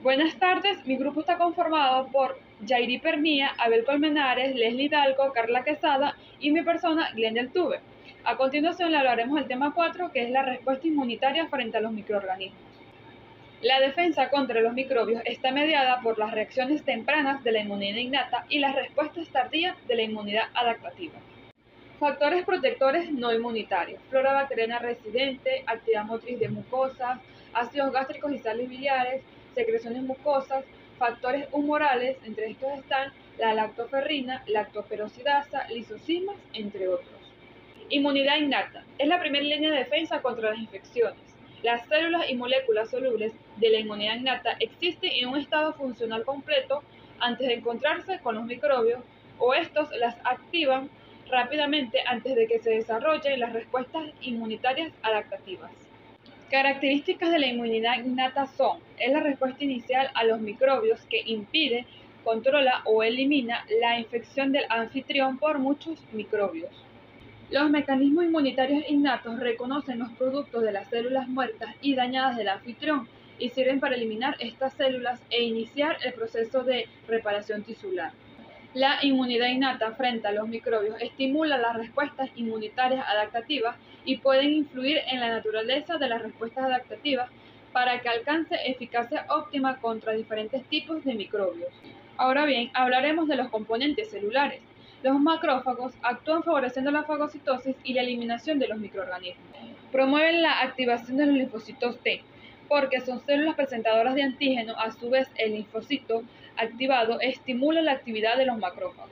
Buenas tardes, mi grupo está conformado por Yairi Pernía, Abel Colmenares, Leslie Hidalgo, Carla Quesada y mi persona, Glenda Altuve. A continuación le hablaremos del tema 4, que es la respuesta inmunitaria frente a los microorganismos. La defensa contra los microbios está mediada por las reacciones tempranas de la inmunidad innata y las respuestas tardías de la inmunidad adaptativa. Factores protectores no inmunitarios: flora bacteriana residente, actividad motriz de mucosas, ácidos gástricos y sales biliares, secreciones mucosas, factores humorales, entre estos están la lactoferrina, lactoferosidasa, lisocimas, entre otros. Inmunidad innata: es la primera línea de defensa contra las infecciones. Las células y moléculas solubles de la inmunidad innata existen en un estado funcional completo antes de encontrarse con los microbios, o estos las activan rápidamente antes de que se desarrollen las respuestas inmunitarias adaptativas. Características de la inmunidad innata son: es la respuesta inicial a los microbios que impide, controla o elimina la infección del anfitrión por muchos microbios. Los mecanismos inmunitarios innatos reconocen los productos de las células muertas y dañadas del anfitrión y sirven para eliminar estas células e iniciar el proceso de reparación tisular. La inmunidad innata frente a los microbios estimula las respuestas inmunitarias adaptativas y pueden influir en la naturaleza de las respuestas adaptativas para que alcance eficacia óptima contra diferentes tipos de microbios. Ahora bien, hablaremos de los componentes celulares. Los macrófagos actúan favoreciendo la fagocitosis y la eliminación de los microorganismos. Promueven la activación de los linfocitos T, porque son células presentadoras de antígeno. A su vez, el linfocito activado estimula la actividad de los macrófagos.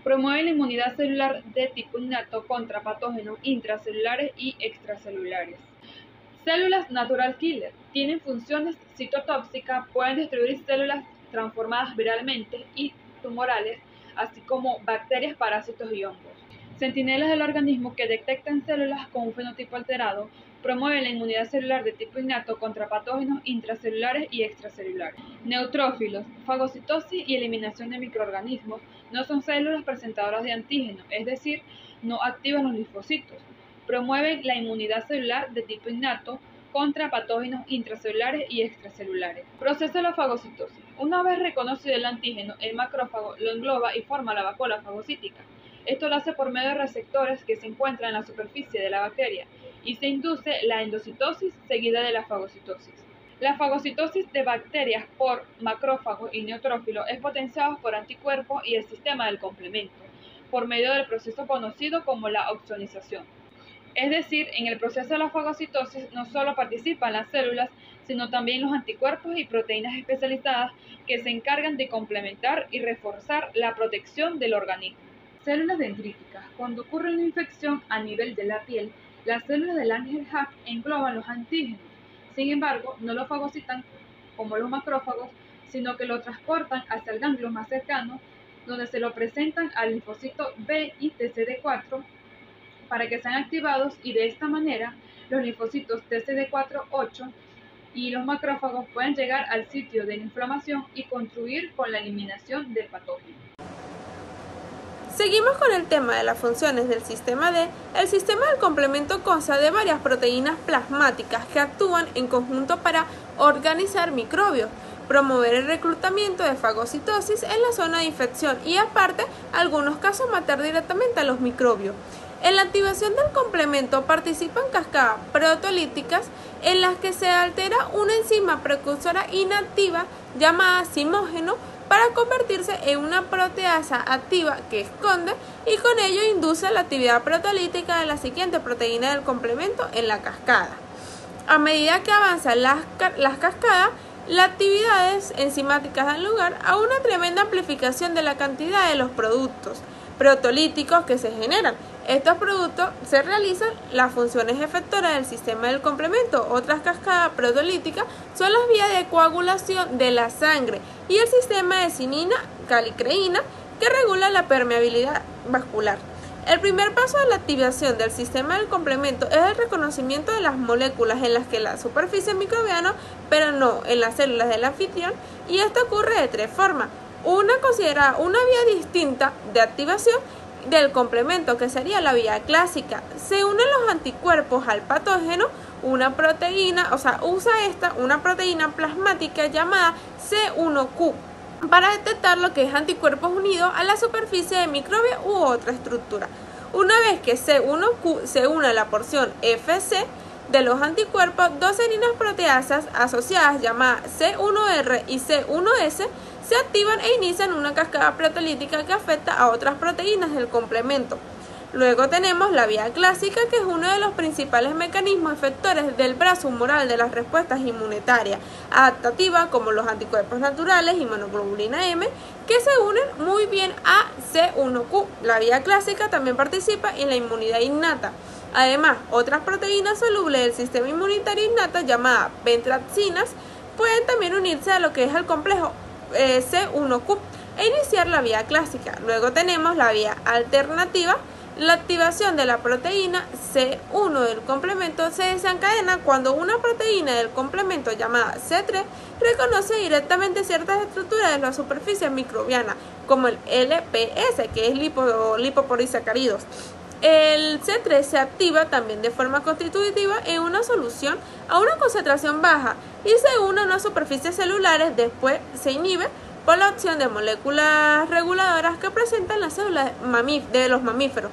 Promueve la inmunidad celular de tipo innato contra patógenos intracelulares y extracelulares. Células natural killer: tienen funciones citotóxicas, pueden destruir células transformadas viralmente y tumorales, así como bacterias, parásitos y hongos. Centinelas del organismo que detectan células con un fenotipo alterado. Promueven la inmunidad celular de tipo innato contra patógenos intracelulares y extracelulares. Neutrófilos: fagocitosis y eliminación de microorganismos. No son células presentadoras de antígeno, es decir, no activan los linfocitos. Promueven la inmunidad celular de tipo innato contra patógenos intracelulares y extracelulares. Proceso de la fagocitosis: una vez reconocido el antígeno, el macrófago lo engloba y forma la vacuola fagocítica. Esto lo hace por medio de receptores que se encuentran en la superficie de la bacteria y se induce la endocitosis seguida de la fagocitosis. La fagocitosis de bacterias por macrófagos y neutrófilos es potenciada por anticuerpos y el sistema del complemento, por medio del proceso conocido como la opsonización. Es decir, en el proceso de la fagocitosis no solo participan las células, sino también los anticuerpos y proteínas especializadas que se encargan de complementar y reforzar la protección del organismo. Células dendríticas: cuando ocurre una infección a nivel de la piel, las células del Langerhans engloban los antígenos. Sin embargo, no lo fagocitan como los macrófagos, sino que lo transportan hacia el ganglio más cercano, donde se lo presentan al linfocito B y TCD4 para que sean activados, y de esta manera los linfocitos TCD4-8 y los macrófagos pueden llegar al sitio de la inflamación y contribuir con la eliminación del patógeno. Seguimos con el tema de las funciones del sistema D. El sistema del complemento consta de varias proteínas plasmáticas que actúan en conjunto para organizar microbios, promover el reclutamiento de fagocitosis en la zona de infección y, aparte, en algunos casos, matar directamente a los microbios. En la activación del complemento participan cascadas proteolíticas en las que se altera una enzima precursora inactiva llamada zimógeno para convertirse en una proteasa activa que esconde y con ello induce la actividad proteolítica de la siguiente proteína del complemento en la cascada. A medida que avanzan las cascadas, las actividades enzimáticas dan lugar a una tremenda amplificación de la cantidad de los productos proteolíticos que se generan. Estos productos se realizan las funciones efectoras del sistema del complemento. Otras cascadas proteolíticas son las vías de coagulación de la sangre y el sistema de cinina calicreína que regula la permeabilidad vascular. El primer paso de la activación del sistema del complemento es el reconocimiento de las moléculas en las que la superficie microbiana, pero no en las células del anfitrión, y esto ocurre de tres formas. Una considerada una vía distinta de activación del complemento, que sería la vía clásica. Se unen los anticuerpos al patógeno una proteína, una proteína plasmática llamada C1q para detectar lo que es anticuerpos unidos a la superficie de microbio u otra estructura. Una vez que C1q se une a la porción Fc de los anticuerpos, dos serinas proteasas asociadas llamadas C1r y C1s se activan e inician una cascada proteolítica que afecta a otras proteínas del complemento. Luego tenemos la vía clásica, que es uno de los principales mecanismos efectores del brazo humoral de las respuestas inmunitarias adaptativas, como los anticuerpos naturales y inmunoglobulina M, que se unen muy bien a C1q. La vía clásica también participa en la inmunidad innata. Además, otras proteínas solubles del sistema inmunitario innata, llamadas pentraxinas, pueden también unirse a lo que es el complejo C1q e iniciar la vía clásica. Luego tenemos la vía alternativa. La activación de la proteína C1 del complemento se desencadena cuando una proteína del complemento llamada C3 reconoce directamente ciertas estructuras de la superficie microbiana, como el LPS, que es lipopolisacáridos. El C3 se activa también de forma constitutiva en una solución a una concentración baja y se une a unas superficies celulares. Después se inhibe por la acción de moléculas reguladoras que presentan las células de los mamíferos,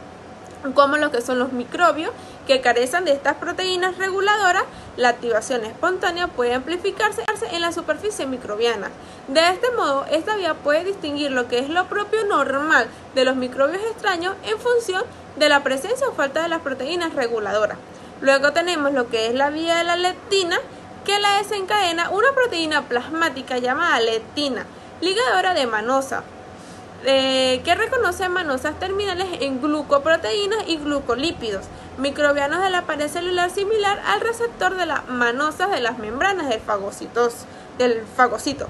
como lo que son los microbios, que carecen de estas proteínas reguladoras. La activación espontánea puede amplificarse en la superficie microbiana. De este modo, esta vía puede distinguir lo que es lo propio normal de los microbios extraños en función de la presencia o falta de las proteínas reguladoras. Luego tenemos lo que es la vía de la leptina, que la desencadena una proteína plasmática llamada leptina, ligadora de manosa, que reconoce manosas terminales en glucoproteínas y glucolípidos microbianos de la pared celular, similar al receptor de las manosas de las membranas del fagocito.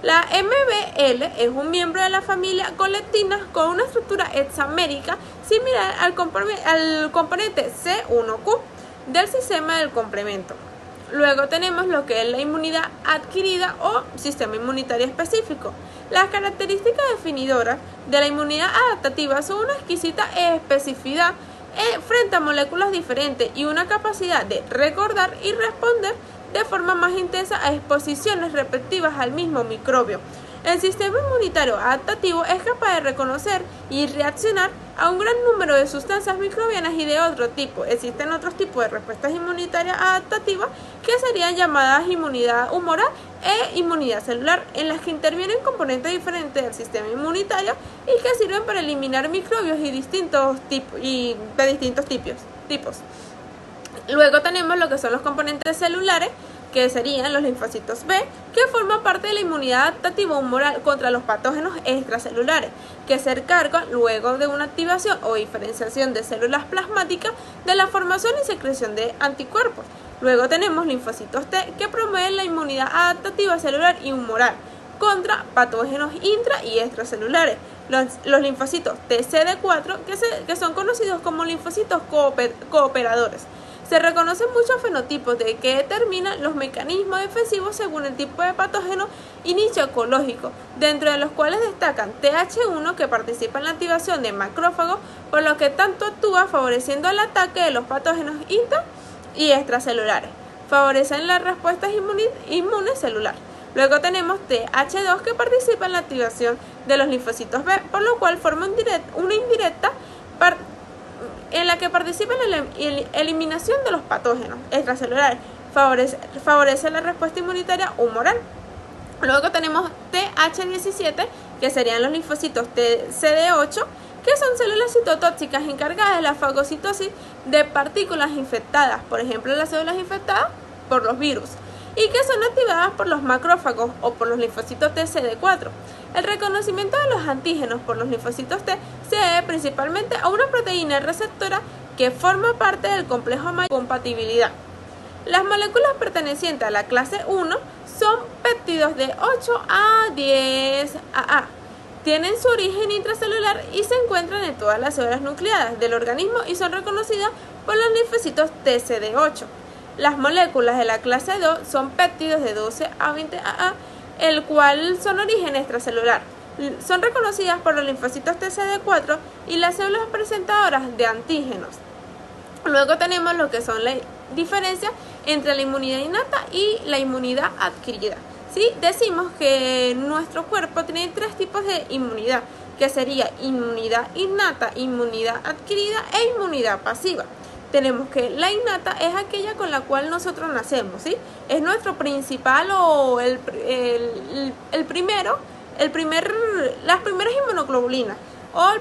La MBL es un miembro de la familia con leptinas con una estructura hexamérica similar al componente C1q del sistema del complemento. Luego tenemos lo que es la inmunidad adquirida o sistema inmunitario específico. Las características definidoras de la inmunidad adaptativa son una exquisita especificidad frente a moléculas diferentes y una capacidad de recordar y responder de forma más intensa a exposiciones repetitivas al mismo microbio. El sistema inmunitario adaptativo es capaz de reconocer y reaccionar a un gran número de sustancias microbianas y de otro tipo. Existen otros tipos de respuestas inmunitarias adaptativas que serían llamadas inmunidad humoral e inmunidad celular, en las que intervienen componentes diferentes del sistema inmunitario y que sirven para eliminar microbios de distintos tipos. Luego tenemos lo que son los componentes celulares, que serían los linfocitos B, que forman parte de la inmunidad adaptativa humoral contra los patógenos extracelulares, que se encargan luego de una activación o diferenciación de células plasmáticas de la formación y secreción de anticuerpos. Luego tenemos linfocitos T, que promueven la inmunidad adaptativa celular y humoral contra patógenos intra y extracelulares. Los linfocitos TCD4, que son conocidos como linfocitos cooperadores. Se reconocen muchos fenotipos de que determinan los mecanismos defensivos según el tipo de patógeno y nicho ecológico, dentro de los cuales destacan TH1, que participa en la activación de macrófagos, por lo que tanto actúa favoreciendo el ataque de los patógenos intra y extracelulares, favorecen las respuestas inmunes celulares. Luego tenemos TH2, que participa en la activación de los linfocitos B, por lo cual forma una indirecta en la que participa en la eliminación de los patógenos extracelulares, favorece la respuesta inmunitaria humoral. Luego tenemos TH17, que serían los linfocitos CD8, que son células citotóxicas encargadas de la fagocitosis de partículas infectadas, por ejemplo las células infectadas por los virus, y que son activadas por los macrófagos o por los linfocitos TCD4. El reconocimiento de los antígenos por los linfocitos T se debe principalmente a una proteína receptora que forma parte del complejo de compatibilidad. Las moléculas pertenecientes a la clase 1 son péptidos de 8 a 10 AA. Tienen su origen intracelular y se encuentran en todas las células nucleadas del organismo y son reconocidas por los linfocitos TCD8. Las moléculas de la clase 2 son péptidos de 12 a 20 AA, el cual son origen extracelular. Son reconocidas por los linfocitos TCD4 y las células presentadoras de antígenos. Luego tenemos lo que son diferencia entre la inmunidad innata y la inmunidad adquirida. ¿Sí? Decimos que nuestro cuerpo tiene 3 tipos de inmunidad, que sería inmunidad innata, inmunidad adquirida e inmunidad pasiva. Tenemos que la innata es aquella con la cual nosotros nacemos, ¿sí? Es nuestro principal o las primeras inmunoglobulinas o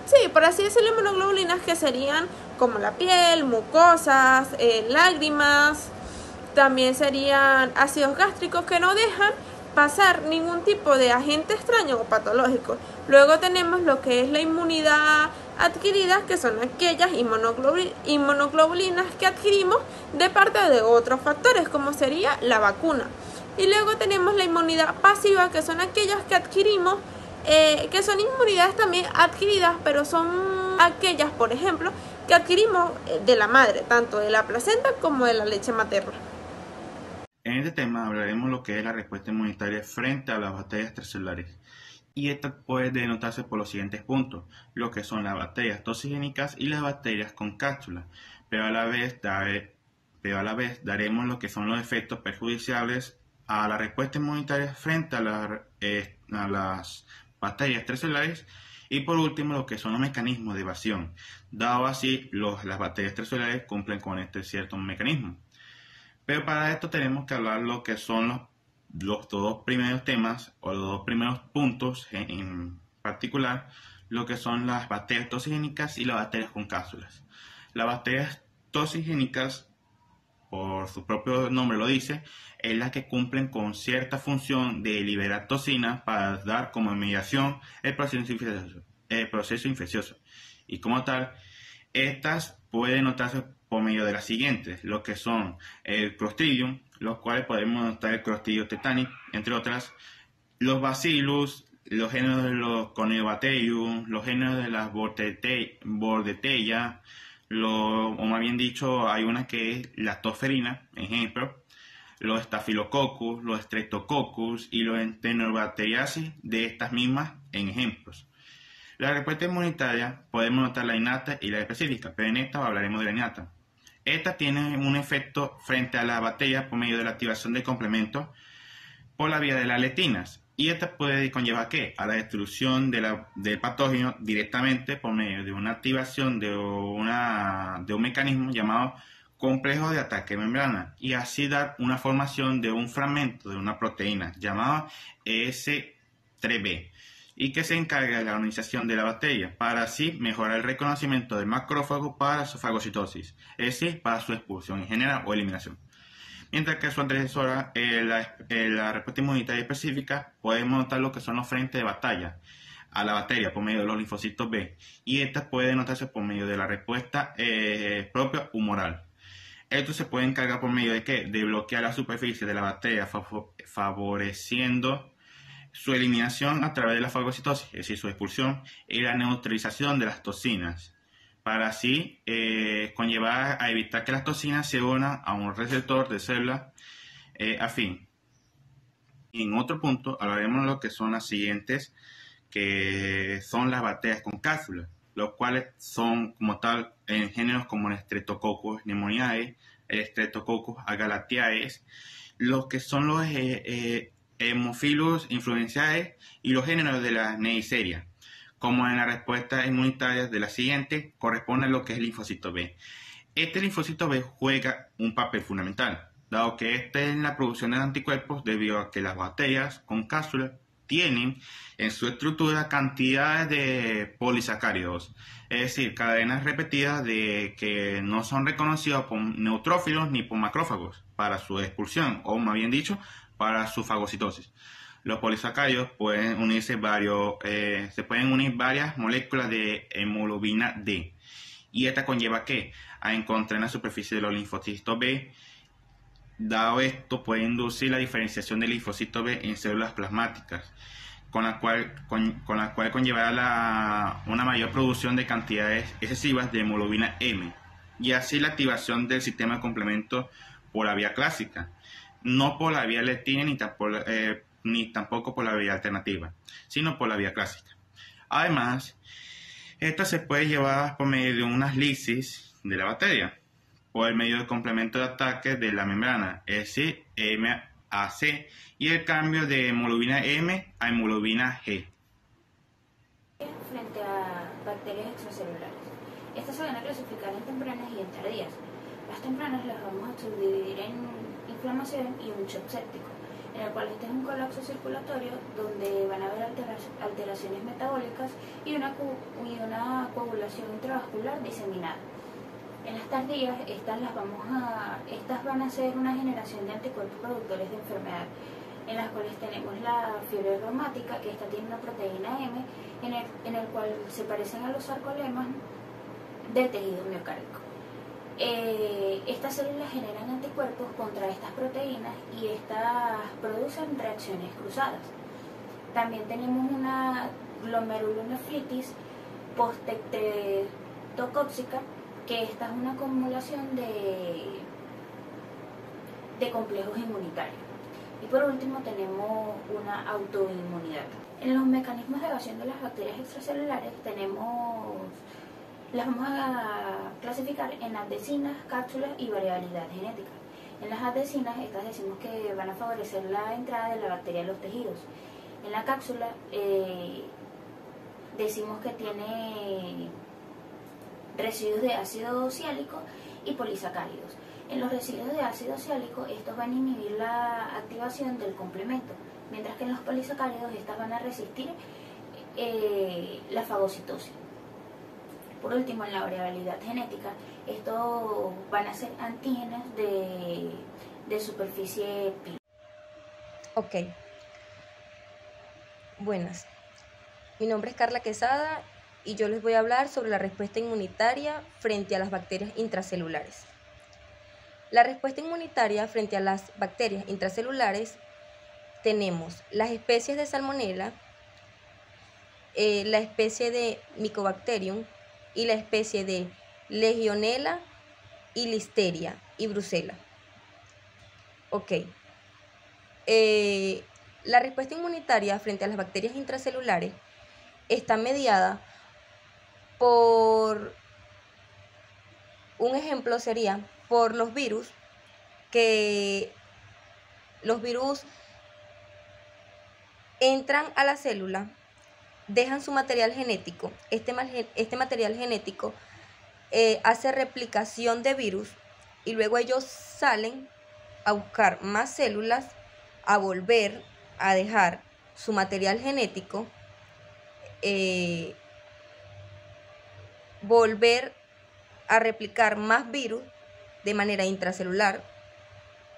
sí, por así decirlo, inmunoglobulinas que serían como la piel, mucosas, lágrimas, también serían ácidos gástricos que no dejan pasar ningún tipo de agente extraño o patológico. Luego tenemos lo que es la inmunidad adquirida, que son aquellas inmunoglobulinas que adquirimos de parte de otros factores, como sería la vacuna. Y luego tenemos la inmunidad pasiva, que son aquellas que adquirimos, que son inmunidades también adquiridas, pero son aquellas, por ejemplo, que adquirimos de la madre, tanto de la placenta como de la leche materna. En este tema hablaremos lo que es la respuesta inmunitaria frente a las bacterias extracelulares. Y esta puede denotarse por los siguientes puntos, lo que son las bacterias toxigénicas y las bacterias con cápsula, pero a la vez daremos lo que son los efectos perjudiciales a la respuesta inmunitaria frente a las bacterias extracelulares, y por último lo que son los mecanismos de evasión, dado así las bacterias extracelulares cumplen con este cierto mecanismo. Pero para esto tenemos que hablar lo que son los dos primeros temas o los dos primeros puntos en particular, lo que son las bacterias toxigénicas y las bacterias con cápsulas. Las bacterias toxigénicas, por su propio nombre lo dice, es la que cumplen con cierta función de liberar toxinas para dar como mediación el proceso infeccioso. Y como tal, estas pueden notarse por medio de las siguientes, lo que son el Clostridium, los cuales podemos notar el Clostridium tetani, entre otras, los Bacillus, los géneros de los Corynebacterium, los géneros de las Bordetella, o más bien dicho, hay una que es la tosferina, ejemplo, los Staphylococcus, los Streptococcus y los Enterobacteriaceae de estas mismas en ejemplos. La respuesta inmunitaria podemos notar la innata y la específica, pero en esta hablaremos de la innata. Esta tiene un efecto frente a las bacterias por medio de la activación de complementos por la vía de las lectinas. Y esta puede conllevar ¿qué? A la destrucción del patógeno directamente por medio de una activación de un mecanismo llamado complejo de ataque de membrana, y así dar una formación de un fragmento de una proteína llamada S3B, y que se encarga de la organización de la bacteria para así mejorar el reconocimiento del macrófago para su fagocitosis, es decir, para su expulsión en general o eliminación. Mientras que su antecesora, la respuesta inmunitaria específica, podemos notar lo que son los frentes de batalla a la bacteria por medio de los linfocitos B, y esta puede notarse por medio de la respuesta propia humoral. Esto se puede encargar por medio de ¿qué? De bloquear la superficie de la bacteria, favoreciendo su eliminación a través de la fagocitosis, es decir, su expulsión, y la neutralización de las toxinas, para así conllevar a evitar que las toxinas se unan a un receptor de célula afín. Y en otro punto hablaremos de lo que son las siguientes, que son las bacterias con cápsula, los cuales son como tal en géneros como el Streptococcus pneumoniae, el Streptococcus agalactiae, los que son los Haemophilus influenzae y los géneros de la Neisseria. Como en la respuesta inmunitaria de la siguiente, corresponde a lo que es el linfocito B. Este linfocito B juega un papel fundamental, dado que este es la producción de anticuerpos debido a que las bacterias con cápsula tienen en su estructura cantidades de polisacáridos, es decir, cadenas repetidas de que no son reconocidas por neutrófilos ni por macrófagos para su expulsión, o más bien dicho, para su fagocitosis. Los polisacáridos pueden unirse se pueden unir varias moléculas de hemoglobina D, y esta conlleva ¿qué? A encontrar en la superficie de los linfocitos B. Dado esto, puede inducir la diferenciación del linfocito B en células plasmáticas, con la cual conllevará una mayor producción de cantidades excesivas de hemoglobina M, y así la activación del sistema de complemento por la vía clásica, no por la vía lectina ni tampoco por la vía alternativa, sino por la vía clásica. Además, esta se puede llevar por medio de unas lisis de la bacteria, por el medio del complemento de ataque de la membrana, es decir, MAC, y el cambio de hemoglobina M a hemoglobina G. Frente a bacterias extracelulares. Estas se van a clasificar en tempranas y en tardías. Las tempranas las vamos a subdividir en inflamación y un shock séptico, en el cual este es un colapso circulatorio donde van a haber alteraciones metabólicas y una coagulación intravascular diseminada. En las tardías, estas van a ser una generación de anticuerpos productores de enfermedad, en las cuales tenemos la fiebre reumática, que esta tiene una proteína M, en el cual se parecen a los sarcolemas del tejido miocárdico. Estas células generan anticuerpos contra estas proteínas y estas producen reacciones cruzadas. También tenemos una glomerulonefritis postestreptocóxica, que esta es una acumulación de complejos inmunitarios. Y por último tenemos una autoinmunidad. En los mecanismos de evasión de las bacterias extracelulares las vamos a clasificar en adhesinas, cápsulas y variabilidad genética. En las adhesinas, estas decimos que van a favorecer la entrada de la bacteria en los tejidos. En la cápsula decimos que tiene residuos de ácido siálico y polisacáridos. En los residuos de ácido siálico, estos van a inhibir la activación del complemento, mientras que en los polisacáridos, estas van a resistir la fagocitosis. Por último, en la variabilidad genética, estos van a ser antígenos de superficie pi. Ok. Buenas. Mi nombre es Carla Quesada y yo les voy a hablar sobre la respuesta inmunitaria frente a las bacterias intracelulares. La respuesta inmunitaria frente a las bacterias intracelulares tenemos las especies de Salmonella, la especie de Mycobacterium y la especie de Legionella y Listeria y Brucella. Ok. La respuesta inmunitaria frente a las bacterias intracelulares está mediada por, un ejemplo sería por los virus, que los virus entran a la célula, dejan su material genético. Este material genético hace replicación de virus y luego ellos salen a buscar más células, a volver a dejar su material genético, volver a replicar más virus de manera intracelular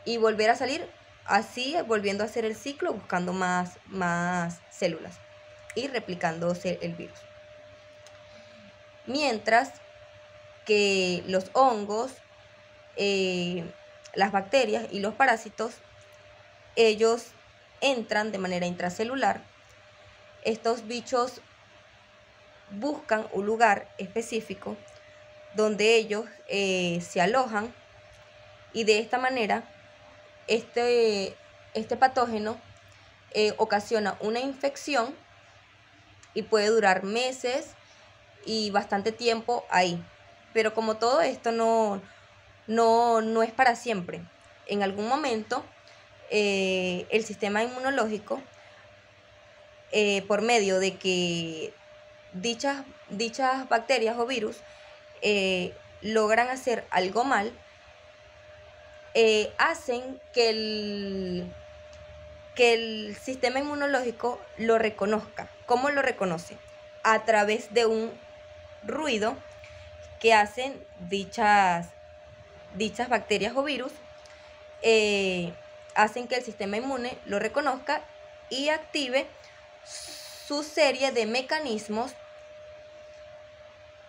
y volver a salir, así volviendo a hacer el ciclo, buscando más células y replicándose el virus. Mientras que los hongos, las bacterias y los parásitos, ellos entran de manera intracelular. Estos bichos buscan un lugar específico donde ellos se alojan y de esta manera este patógeno ocasiona una infección y puede durar meses y bastante tiempo ahí. Pero como todo esto no es para siempre, en algún momento el sistema inmunológico, por medio de que dichas bacterias o virus logran hacer algo mal, hacen que el sistema inmunológico lo reconozca. ¿Cómo lo reconoce? A través de un ruido que hacen dichas bacterias o virus, hacen que el sistema inmune lo reconozca y active su serie de mecanismos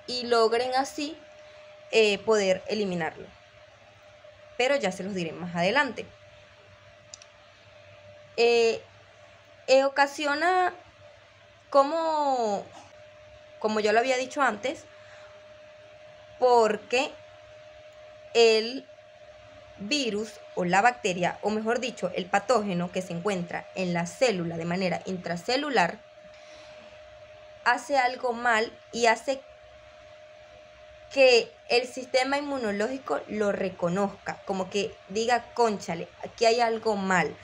y logren así poder eliminarlo. Pero ya se los diré más adelante. Ocasiona, como yo lo había dicho antes, porque el virus o la bacteria, o mejor dicho, el patógeno que se encuentra en la célula de manera intracelular, hace algo mal y hace que el sistema inmunológico lo reconozca, como que diga, cónchale, aquí hay algo mal.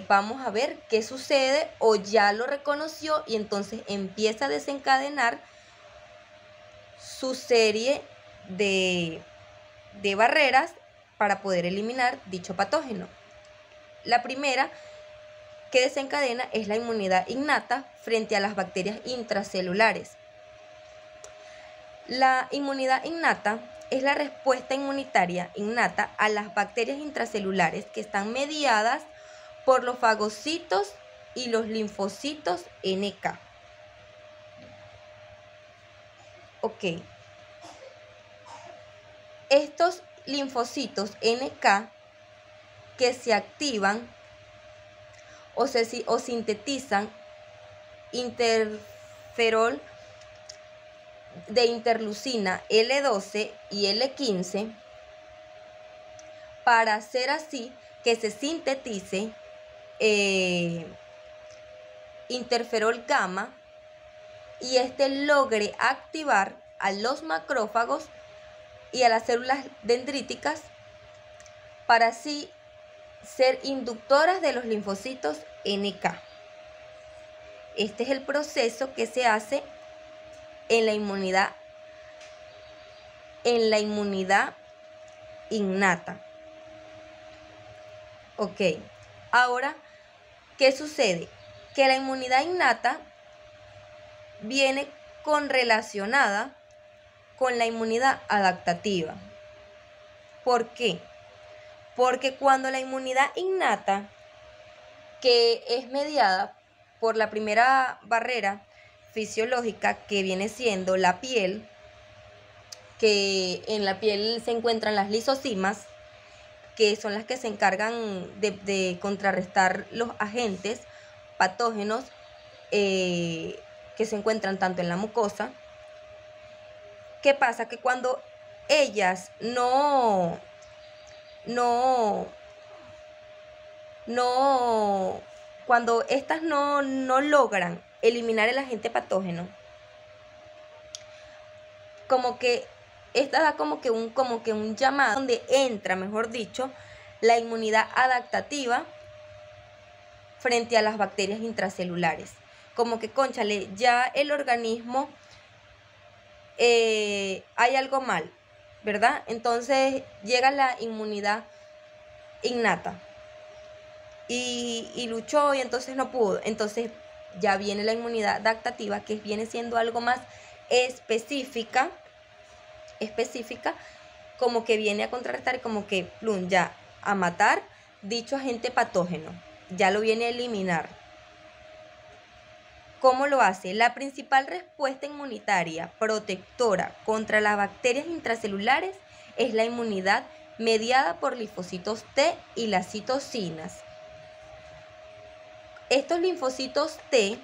Vamos a ver qué sucede, o ya lo reconoció y entonces empieza a desencadenar su serie de barreras para poder eliminar dicho patógeno. La primera que desencadena es la inmunidad innata frente a las bacterias intracelulares. La inmunidad innata es la respuesta inmunitaria innata a las bacterias intracelulares que están mediadas por los fagocitos y los linfocitos NK. Ok. Estos linfocitos NK que se activan o sintetizan interferol de interleucina L12 y L15 para hacer así que se sintetice interferol gamma y este logre activar a los macrófagos y a las células dendríticas para así ser inductoras de los linfocitos NK. Este es el proceso que se hace en la inmunidad innata. Ok, ahora, ¿qué sucede? Que la inmunidad innata viene correlacionada con la inmunidad adaptativa. ¿Por qué? Porque cuando la inmunidad innata, que es mediada por la primera barrera fisiológica, que viene siendo la piel, que en la piel se encuentran las lisosimas, que son las que se encargan de contrarrestar los agentes patógenos que se encuentran tanto en la mucosa. ¿Qué pasa? Que cuando ellas cuando estas no logran eliminar el agente patógeno, como que esta da como que un llamado donde entra, mejor dicho, la inmunidad adaptativa frente a las bacterias intracelulares. Como que, cónchale, ya el organismo hay algo mal, ¿verdad? Entonces llega la inmunidad innata y luchó y entonces no pudo. Entonces ya viene la inmunidad adaptativa, que viene siendo algo más específica, como que viene a contrarrestar y como que plum, ya a matar dicho agente patógeno, ya lo viene a eliminar. ¿Cómo lo hace? La principal respuesta inmunitaria protectora contra las bacterias intracelulares es la inmunidad mediada por linfocitos T y las citocinas. Estos linfocitos T,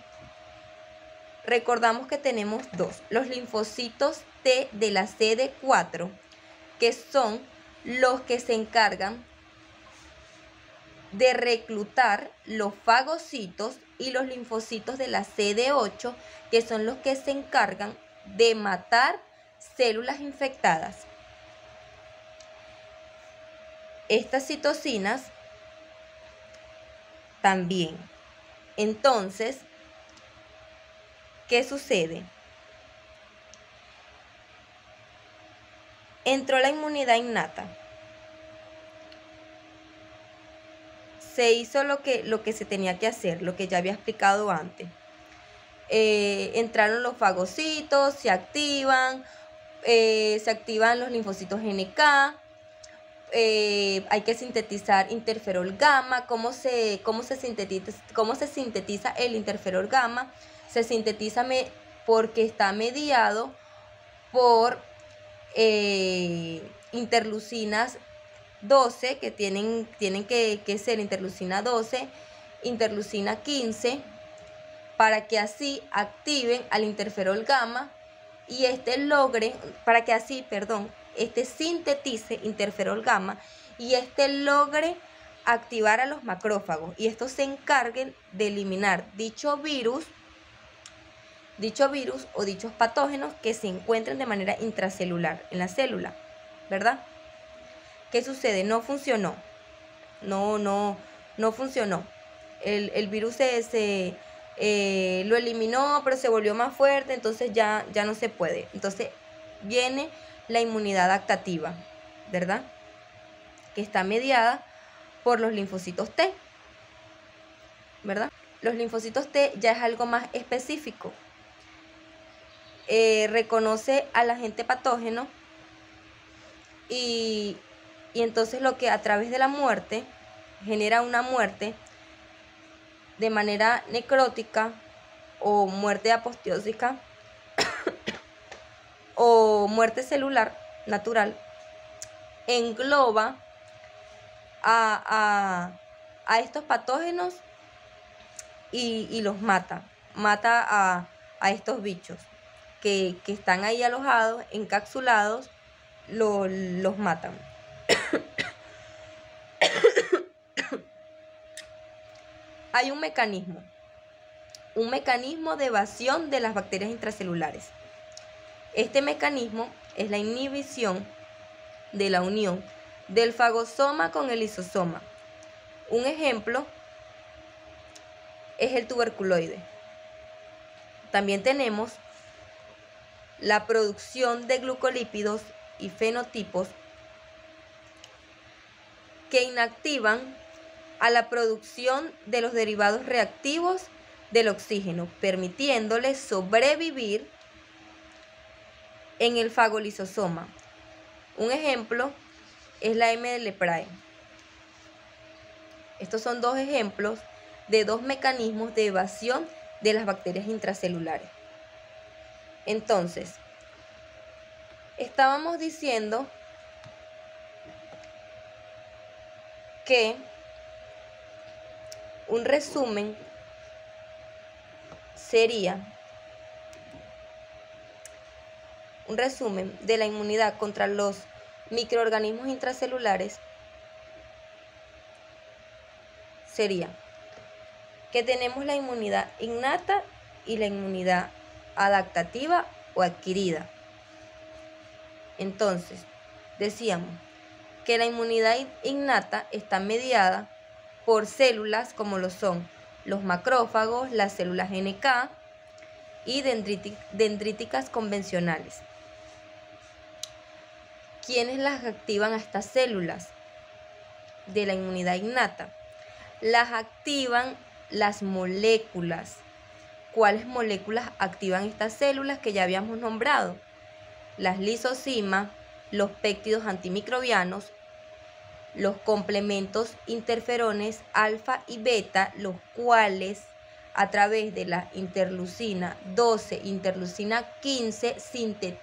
recordamos que tenemos dos, los linfocitos T de la CD4, que son los que se encargan de reclutar los fagocitos, y los linfocitos de la CD8, que son los que se encargan de matar células infectadas. Estas citocinas también. Entonces, ¿qué sucede? Entró la inmunidad innata. Se hizo lo que se tenía que hacer, lo que ya había explicado antes. Entraron los fagocitos, se activan los linfocitos NK, hay que sintetizar interferol gamma. ¿Cómo se sintetiza el interferol gamma? Se sintetiza porque está mediado por interleucinas 12, que tienen que ser interleucina 12, interleucina 15, para que así activen al interferol gamma y este sintetice interferol gamma y este logre activar a los macrófagos y estos se encarguen de eliminar dicho virus dicho virus o dichos patógenos que se encuentren de manera intracelular en la célula, ¿verdad? ¿Qué sucede? No funcionó. No funcionó. El virus lo eliminó, pero se volvió más fuerte, entonces ya no se puede. Entonces viene la inmunidad adaptativa, ¿verdad? Que está mediada por los linfocitos T, ¿verdad? Los linfocitos T ya es algo más específico. Reconoce al agente patógeno y entonces lo que a través de la muerte genera una muerte de manera necrótica o muerte aposteósica o muerte celular natural, engloba a estos patógenos y los mata a estos bichos que están ahí alojados, encapsulados, los matan. Hay un mecanismo de evasión de las bacterias intracelulares. Este mecanismo es la inhibición de la unión del fagosoma con el lisosoma. Un ejemplo es el tuberculoide. También tenemos la producción de glucolípidos y fenotipos que inactivan a la producción de los derivados reactivos del oxígeno, permitiéndoles sobrevivir en el fagolisosoma. Un ejemplo es la M. leprae. Estos son dos ejemplos de dos mecanismos de evasión de las bacterias intracelulares. Entonces, estábamos diciendo que un resumen sería un resumen de la inmunidad contra los microorganismos intracelulares sería que tenemos la inmunidad innata y la inmunidad adaptativa o adquirida. Entonces, decíamos que la inmunidad innata está mediada por células como lo son los macrófagos, las células NK y dendríticas convencionales. ¿Quiénes las activan a estas células de la inmunidad innata? Las activan las moléculas. ¿Cuáles moléculas activan estas células que ya habíamos nombrado? Las lisosimas, los péptidos antimicrobianos, los complementos interferones alfa y beta, los cuales a través de la interleucina 12, interleucina 15 sintetizan